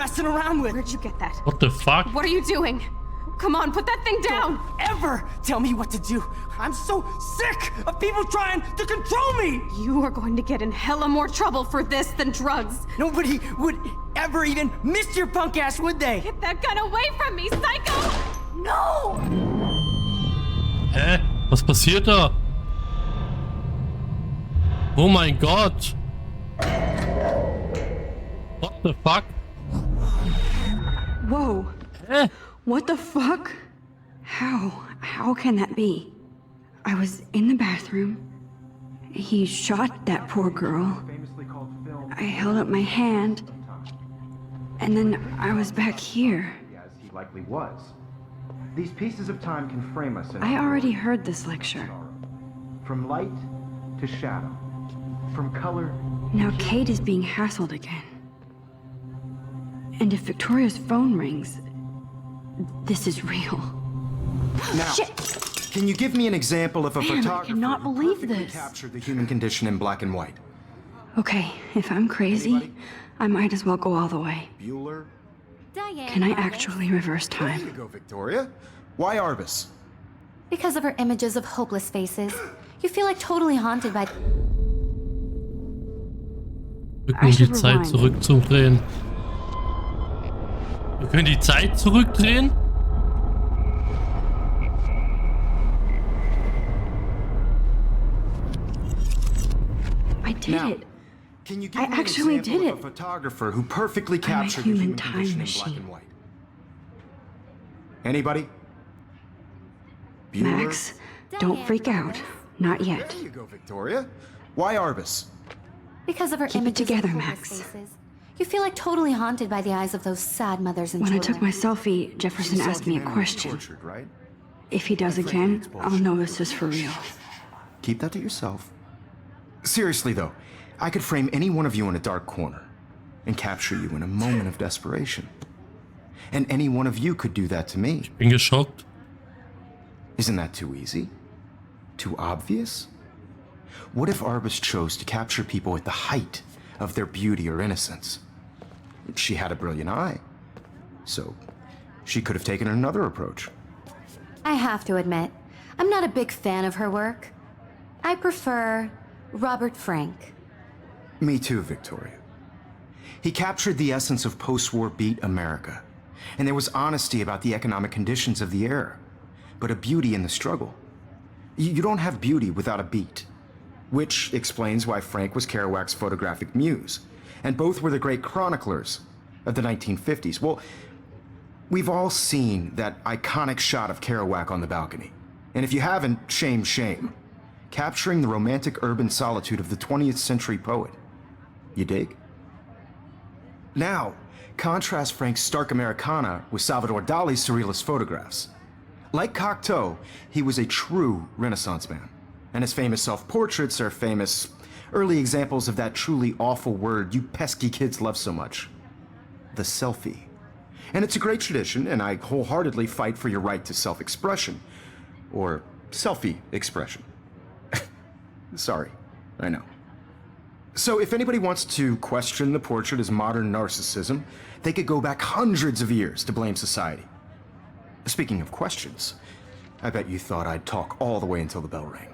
messing around with. Where'd you get that? What the fuck? What are you doing? Come on, put that thing down! Ever tell me what to do. I'm so sick of people trying to control me. You are going to get in hella more trouble for this than drugs. Nobody would ever even miss your punk ass, would they? Get that gun away from me, psycho! No! Hä? Was passiert da? Oh mein Gott! What the fuck? Whoa. Hä? What the fuck? How can that be? I was in the bathroom. He shot that poor girl. I held up my hand. And then I was back here. As he likely was. These pieces of time can frame us in I already heard this lecture. from light to shadow, from color. Now Kate is being hassled again. And if Victoria's phone rings, this is real. Now, Shit! can you give me an example of a Man, I photographer cannot who believe perfectly this. captured the human condition in black and white? Okay, if I'm crazy, Anybody? I might as well go all the way. Bueller? Diane. Can I Arbus. actually reverse There you time? go, Victoria. Why Arbus? Because of her images of hopeless faces. You feel like totally haunted by... Wir können die Zeit zurückzudrehen. Wir können die Zeit zurückdrehen? I did Now, it. Can you give I me an actually example did of a it. photographer who perfectly captured the human human time condition in black machine. and white? Anybody? Bueller? Max, don't freak out. Not yet. There you go, Victoria. Why Arbus? Because of her Keep it images together, of hopeless Max. faces. You feel like totally haunted by the eyes of those sad mothers and When I children. took my selfie, Jefferson You saw asked me a humanity question. tortured, right? If he does again, I'll know this is for real. Keep that to yourself. Seriously, though, I could frame any one of you in a dark corner and capture you in a moment of desperation. And any one of you could do that to me. Bin geschockt. Isn't that too easy? Too obvious? What if Arbus chose to capture people at the height of their beauty or innocence? She had a brilliant eye, so she could have taken another approach. I have to admit, I'm not a big fan of her work. I prefer Robert Frank. Me too, Victoria. He captured the essence of post-war beat America, and there was honesty about the economic conditions of the era, but a beauty in the struggle. You don't have beauty without a beat, which explains why Frank was Kerouac's photographic muse, and both were the great chroniclers of the 1950s. Well, we've all seen that iconic shot of Kerouac on the balcony, and if you haven't, shame, shame. Capturing the romantic urban solitude of the 20th century poet. You dig? Now, contrast Frank's stark Americana with Salvador Dali's surrealist photographs. Like Cocteau, he was a true Renaissance man, and his famous self-portraits are famous early examples of that truly awful word you pesky kids love so much. The selfie. And it's a great tradition, and I wholeheartedly fight for your right to self-expression. Or selfie expression. Sorry, I know. So if anybody wants to question the portrait as modern narcissism, they could go back hundreds of years to blame society. Speaking of questions, I bet you thought I'd talk all the way until the bell rang.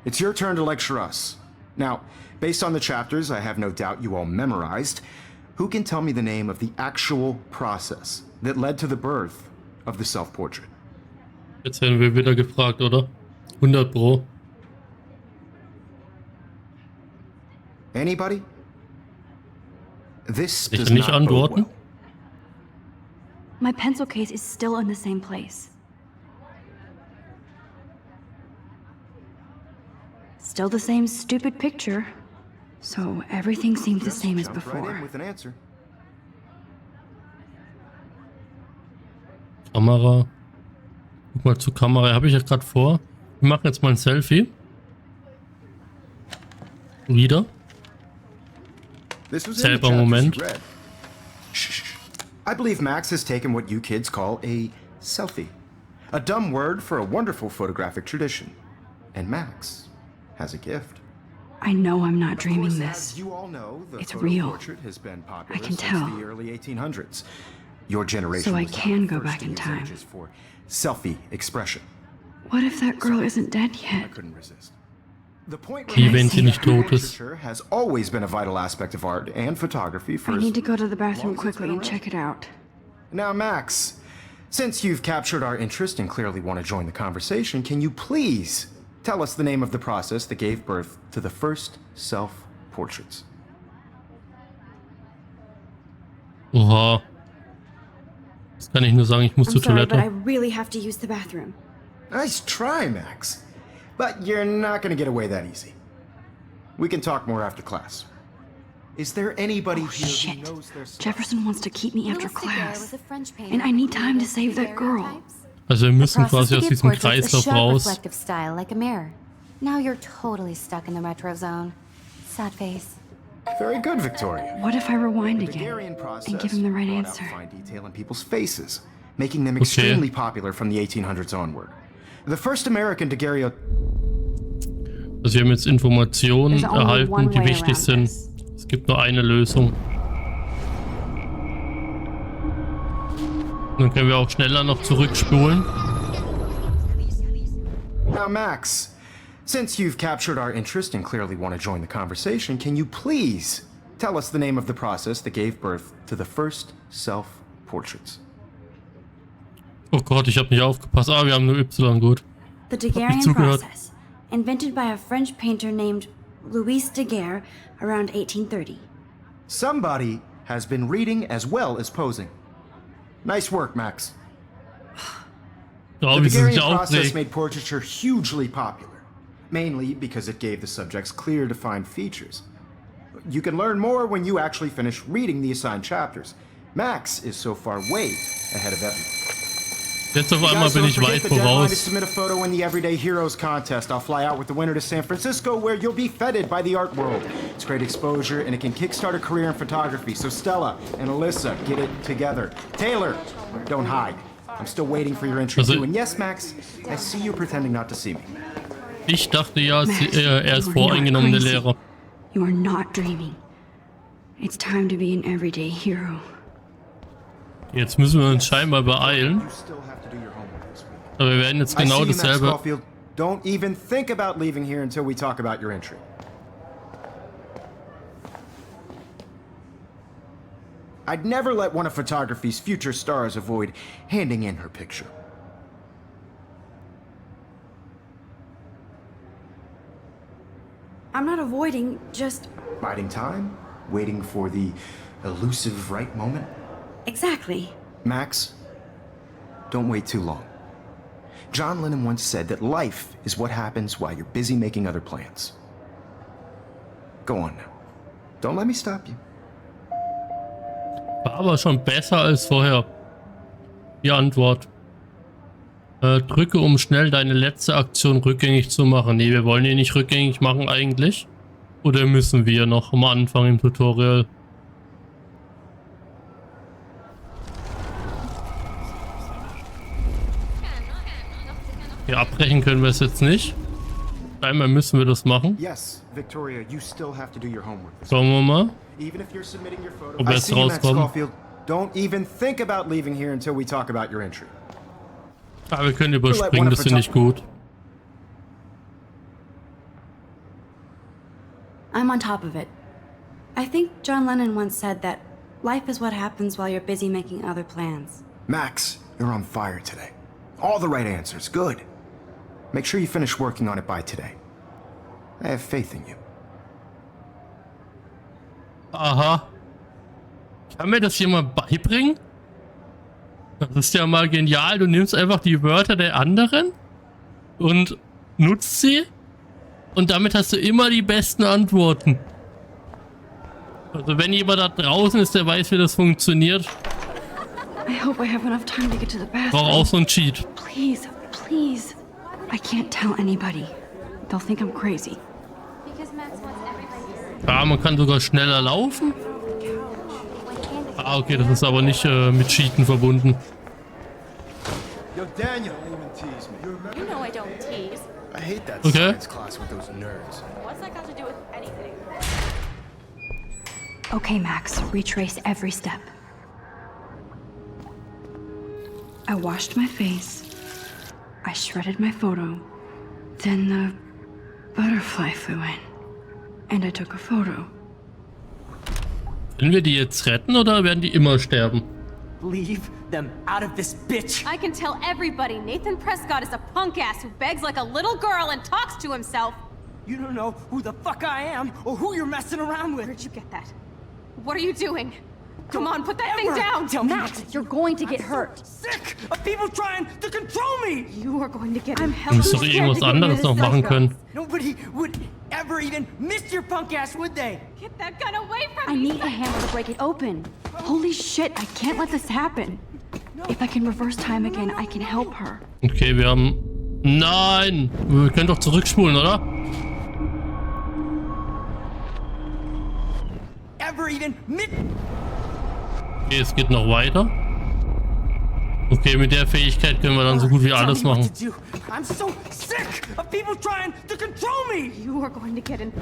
It's your turn to lecture us. Now, based on the chapters I have no doubt you all memorized, who can tell me the name of the actual process that led to the birth of the self-portrait? Jetzt werden wir wieder gefragt, oder? 100 Pro. Anybody? This Ich does kann nicht not bode antworten. well. My pencil case is still in the same place. Still the same stupid picture. So everything seems the same as Jump right in before. with an answer. Kamera. Guck mal zur Kamera. Habe ich ja gerade vor. Wir machen jetzt mal ein Selfie. Wieder. This was in the Selber chapters Moment. you read. Shh. I believe Max has taken what you kids call a selfie. A dumb word for a wonderful photographic tradition. And Max has a gift. I know I'm not Of dreaming course, this. as you all know, the It's photo real. portrait has been popular I can since tell. the early 1800s. Your generation So I was not can the go first back to in use time. images for selfie expression. What if that girl isn't dead I yet? couldn't resist. The point Wie, wenn sie nicht tot ist. literature has always been a vital aspect of art and photography for I need to go to the long bathroom as it's quickly been and around. check it out. Now, Max, since you've captured our interest and clearly want to join the conversation, can you please tell us the name of the process that gave birth to the first self-portraits? Oha. Das kann ich nur sagen, ich muss I'm zur sorry, but I Toilette. really have to use the bathroom. Nice try, Max. But you're not going to get away that easy. We can talk more after class. Is there anybody Oh, here shit. who knows their stuff? Jefferson wants to keep me after Louis Daguerre class. was a French painter And I need who time to used save that girl. daguerreotypes. Also wir müssen The process quasi to aus give diesem portraits Kreislauf showed raus. reflective style like a mirror. Now you're totally stuck in the retro zone. Sad face. Very good, Victoria. What if I rewind The again Daguerrean process and give him the right brought out answer? fine detail in people's faces, making them extremely popular from the 1800s onward. The first American daguerreotype. Also wir haben jetzt Informationen There's only one erhalten, die way wichtig around sind. this. Es gibt nur eine Lösung. Dann können wir auch schneller noch zurückspulen. Now, Max, since you've captured our interest and clearly want to join the conversation, can you please tell us the name of the process that gave birth to the first self-portraits? Oh Gott, ich habe nicht aufgepasst. Ah, wir haben nur Y, gut. The nicht Daguerrean zugehört. process, invented by a French painter named Louis Daguerre around 1830. Somebody has been reading as well as posing. Nice work, Max. Oh, The wie sie sich Daguerrean process aufregt. made portraiture hugely popular, mainly because it gave the subjects clear, defined features. You can learn more when you actually finish reading the assigned chapters. Max is so far way ahead of everyone. Jetzt auf einmal Guys, bin don't ich forget weit the deadline to voraus. submit a photo in the Everyday Heroes contest. I'll fly out with the winner to San Francisco, where you'll be feted by the art world. It's great exposure, and it can kickstart a career in photography. So Stella and Alyssa, get it together. Taylor, don't hide. I'm still waiting for your entry Also- too. And yes, Max, I see you pretending not to see me. Ich dachte ja, Max, er ist you are voreingenommen, not der crazy. Lehrer. You are not dreaming. It's time to be an everyday hero. Jetzt müssen wir uns scheinbar beeilen. You still have to do your homework this week. Aber wir werden jetzt I genau see you, Max dasselbe. Caulfield. Don't even think about leaving here until we talk about your entry. I'd never let one of photography's future stars avoid handing in her picture. I'm not avoiding, just Biding time, waiting for the elusive right moment. exactly. Max, don't wait too long. John Lennon once said that life is what happens while you're busy making other plans. Go on now. Don't let me stop you. War aber schon besser als vorher. Die Antwort. Drücke, um schnell deine letzte Aktion rückgängig zu machen. Nee, wir wollen die nicht rückgängig machen eigentlich. Oder müssen wir noch am Anfang im Tutorial? Ja, abbrechen können wir es jetzt nicht. Einmal müssen wir das machen. Yes, Victoria, you still have to do your homework. Schauen wir mal. Even if you're submitting your photo. Ob I jetzt see you, Max rauskommen. Caulfield. Don't even think about leaving here until we talk about your entry. Ah, wir können überspringen, das finde ich gut. I'm on top of it. I think John Lennon once said that life is what happens while you're busy making other plans. Max, you're on fire today. All the right answers. Good. Make sure you finish working on it by today. I have faith in you. Aha. Kann mir das jemand beibringen? Das ist ja mal genial. Du nimmst einfach die Wörter der anderen und nutzt sie. Und damit hast du immer die besten Antworten. Also wenn jemand da draußen ist, der weiß, wie das funktioniert, I hope I have enough time to get to the braucht bathroom. auch so ein Cheat. Please, please. I can't tell anybody. They'll think I'm crazy. Because Max wants everybody to Ja, man kann sogar schneller laufen. Ah, okay, das ist aber nicht mit Cheaten verbunden. Yo, Daniel. Don't even tease me. You know I don't tease. I hate that Okay. science class with those nerds. What's that got to do with Okay, Max, retrace every step. I washed my face. I shredded my photo. Then the butterfly flew in. And I took a photo. Können wir die jetzt retten oder werden die immer sterben? Leave them out of this bitch. I can tell everybody Nathan Prescott is a punk ass who begs like a little girl and talks to himself. You don't know who the fuck I am or who you're messing around with. Where'd you get that? What are you doing? Come on, put that thing down! Tell me Max, you're going to get hurt. sick of people trying to control me. You are going to get I'm Du hella musst doch scared irgendwas to get anderes near noch the machen psycho. können. Nobody would ever even miss your punk ass, would they? Get that gun away from I me! need a hammer to break it open. Holy shit, I can't let this happen. If I can reverse time again, I can help her. Okay, wir haben... Nein! Wir können doch zurückspulen, oder? Ever even miss? Okay, es geht noch weiter. Okay, mit der Fähigkeit können wir dann so gut wie alles Tell me machen. what to do. I'm so sick of people trying to control me. You are going to get in...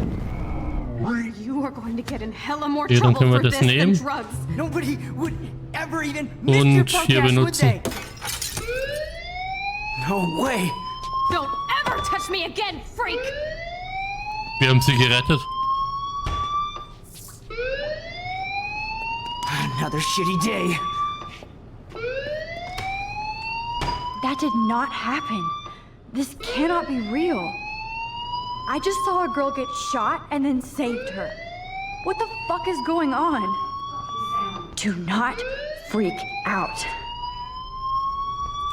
You are going to get in hella more Okay, dann trouble können wir for das this than nehmen. drugs. Nobody would ever even miss your Und punk hier ass, would benutzen. they? No way. Don't ever touch me again, freak! Wir haben sie gerettet. Another shitty day. That did not happen. This cannot be real. I just saw a girl get shot and then saved her. What the fuck is going on? Do not freak out.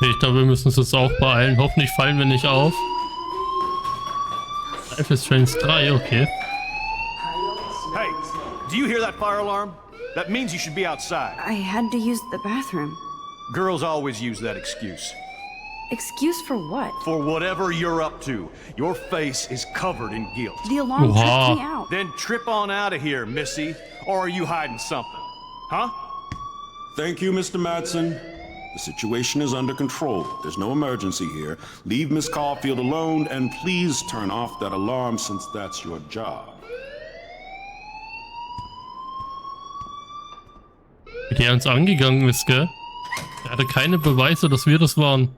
Ich glaube, wir müssen uns jetzt auch beeilen. Hoffentlich fallen wir nicht auf. Life is Strange 3, okay. Hey, do you hear that fire alarm? That means you should be outside. I had to use the bathroom. Girls always use that excuse. Excuse for what? For whatever you're up to, your face is covered in guilt. The alarm Wow. tripped me out. Then trip on out of here, Missy. Or are you hiding something? Huh? Thank you, Mr. Madsen. The situation is under control. There's no emergency here. Leave Miss Caulfield alone, and please turn off that alarm since that's your job. Wie der uns angegangen ist, gell? Er hatte keine Beweise, dass wir das waren.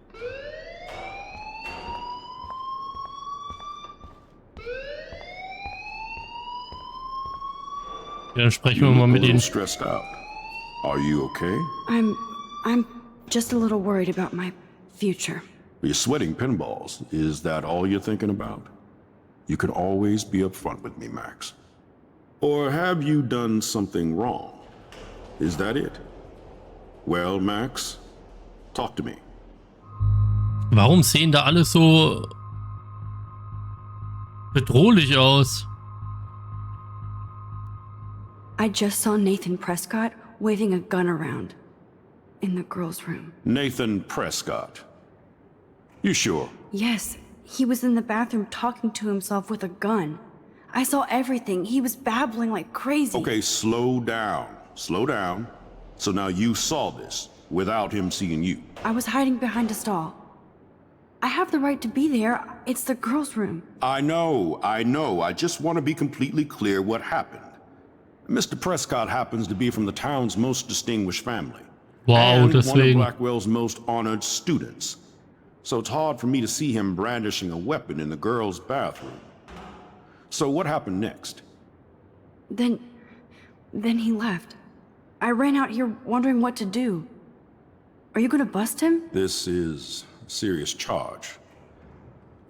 Ja, dann sprechen wir You mal look a mit little ihnen. stressed out. Are you okay? I'm just a little worried about my future. You're sweating pinballs. Is that all you're thinking about? You can always be upfront with me, Max. Or have you done something wrong? Is that it? Well, Max, talk to me. Warum sehen da alle so bedrohlich aus? I just saw Nathan Prescott waving a gun around in the girls' room. Nathan Prescott. You sure? Yes, he was in the bathroom talking to himself with a gun. I saw everything. He was babbling like crazy. Okay, slow down. Slow down. So now you saw this without him seeing you. I was hiding behind a stall. I have the right to be there. It's the girls' room. I know. I just want to be completely clear what happened. Mr. Prescott happens to be from the town's most distinguished family. Wow, and one of deswegen. Blackwell's most honored students. So it's hard for me to see him brandishing a weapon in the girls' bathroom. So what happened next? Then he left. I ran out here wondering what to do. Are you gonna bust him? This is a serious charge.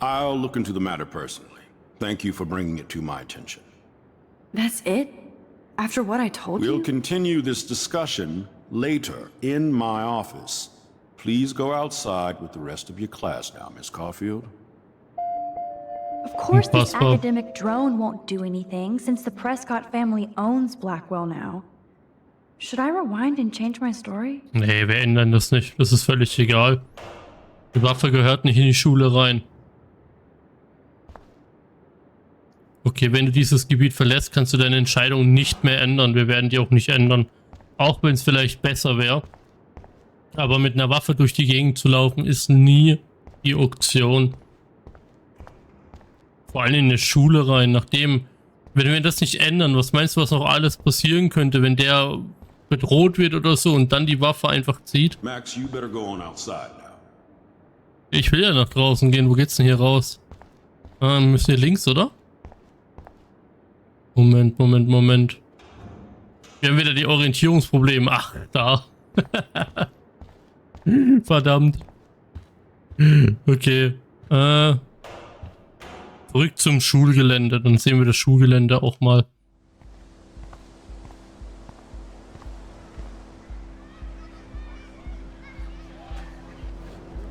I'll look into the matter personally. Thank you for bringing it to my attention. That's it? After what I told We'll you? continue this discussion later in my office. Please go outside with the rest of your class now, Miss Caulfield. Of course this Impossible. academic drone won't do anything since the Prescott family owns Blackwell now. Should I rewind and change my story? Nee, wir ändern das nicht. Das ist völlig egal. Die Waffe gehört nicht in die Schule rein. Okay, wenn du dieses Gebiet verlässt, kannst du deine Entscheidung nicht mehr ändern. Wir werden die auch nicht ändern. Auch wenn es vielleicht besser wäre. Aber mit einer Waffe durch die Gegend zu laufen, ist nie die Option. Vor allem in eine Schule rein, nachdem Wenn wir das nicht ändern, was meinst du, was noch alles passieren könnte, wenn der bedroht wird oder so und dann die Waffe einfach zieht? Max, you better go on outside now. Ich will ja nach draußen gehen. Wo geht's denn hier raus? Ah, müssen wir links, oder? Moment. Wir haben wieder die Orientierungsprobleme. Ach, da. Verdammt. Okay. Zurück zum Schulgelände. Dann sehen wir das Schulgelände auch mal.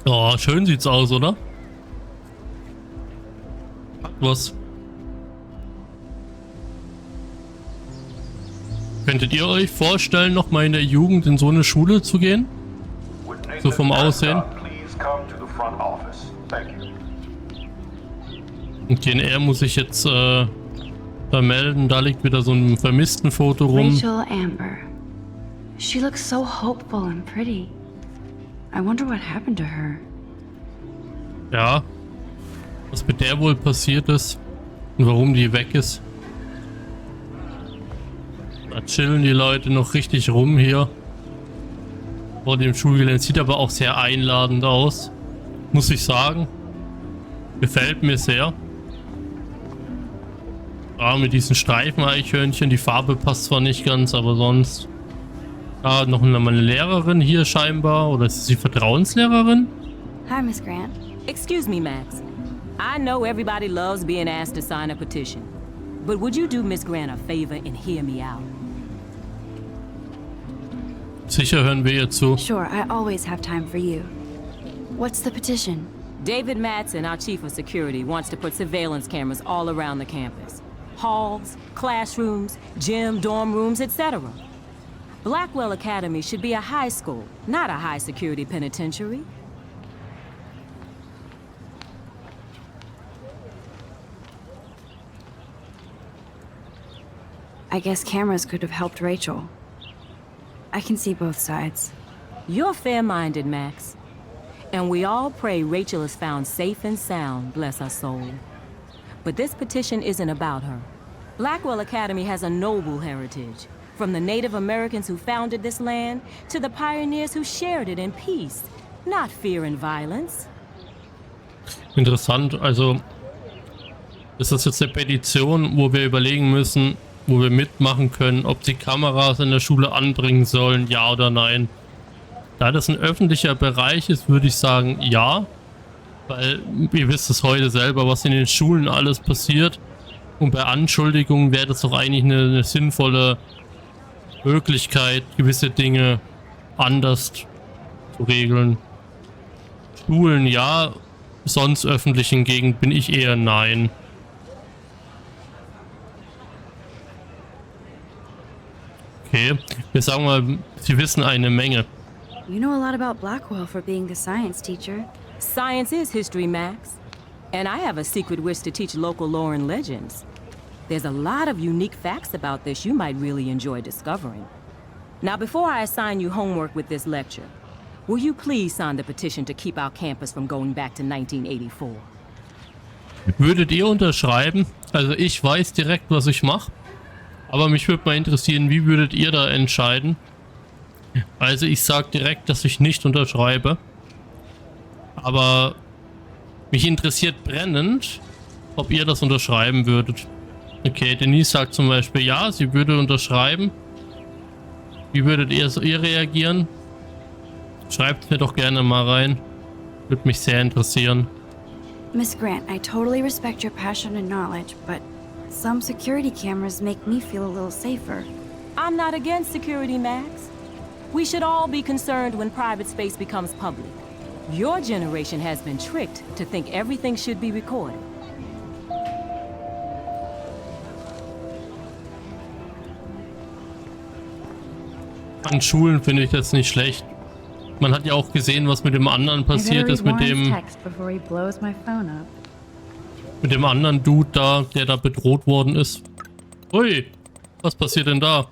Oh, schön sieht's aus, oder? Hat was. Könntet ihr euch vorstellen, noch mal in der Jugend in so eine Schule zu gehen? So vom Aussehen. Und den R muss ich jetzt vermelden. Da liegt wieder so ein vermissten Foto rum. Rachel Amber. She looks so hopeful and pretty. I wonder what happened to her. Ja. Was mit der wohl passiert ist und warum die weg ist. Da chillen die Leute noch richtig rum hier. Vor dem Schulgelände. Sieht aber auch sehr einladend aus. Muss ich sagen. Gefällt mir sehr. Ja, mit diesen Streifen-Eichhörnchen. Die Farbe passt zwar nicht ganz, aber sonst. Ja, noch eine Lehrerin hier scheinbar. Oder ist sie Vertrauenslehrerin? Hi, Miss Grant. Excuse me, Max. I know everybody loves being asked to sign a petition. But would you do Miss Grant a favor and hear me out? Sicher hören wir ihr zu. Sure, I always have time for you. What's the petition? David Madsen, our chief of security, wants to put surveillance cameras all around the campus. Halls, classrooms, gym, dorm rooms, etc. Blackwell Academy should be a high school, not a high security penitentiary. I guess cameras could have helped Rachel. I can see both sides. You're fair-minded, Max. And we all pray Rachel is found safe and sound, bless her soul. But this petition isn't about her. Blackwell Academy has a noble heritage. From the Native Americans who founded this land, to the pioneers who shared it in peace, not fear and violence. Interessant, also ist das jetzt eine Petition, wo wir überlegen müssen, wo wir mitmachen können, ob die Kameras in der Schule anbringen sollen, ja oder nein. Da das ein öffentlicher Bereich ist, würde ich sagen, ja. Weil ihr wisst es heute selber, was in den Schulen alles passiert. Und bei Anschuldigungen wäre das doch eigentlich eine sinnvolle Möglichkeit, gewisse Dinge anders zu regeln. Schulen ja, sonst öffentlichen Gegend bin ich eher nein. Okay, wir sagen mal, Sie wissen eine Menge. You know a lot about Blackwell for being a science teacher. Science is history, Max. And I have a secret wish to teach local lore and legends. There's a lot of unique facts about this you might really enjoy discovering. Now, before I assign you homework with this lecture, will you please sign the petition to keep our campus from going back to 1984? Würdet ihr unterschreiben? Also ich weiß direkt, was ich mache. Aber mich würde mal interessieren, wie würdet ihr da entscheiden? Also ich sage direkt, dass ich nicht unterschreibe. Aber mich interessiert brennend, ob ihr das unterschreiben würdet. Okay, Denise sagt zum Beispiel ja, sie würde unterschreiben. Wie würdet ihr reagieren? Schreibt mir doch gerne mal rein. Würde mich sehr interessieren. Miss Grant, I totally respect your passion and knowledge, but some security cameras make me feel a little safer. I'm not against security, Max. We should all be concerned when private space becomes public. Your generation has been tricked to think everything should be recorded. An Schulen finde ich das nicht schlecht. Man hat ja auch gesehen, was mit dem anderen passiert ist, mit dem anderen Dude da, der da bedroht worden ist. Ui, was passiert denn da?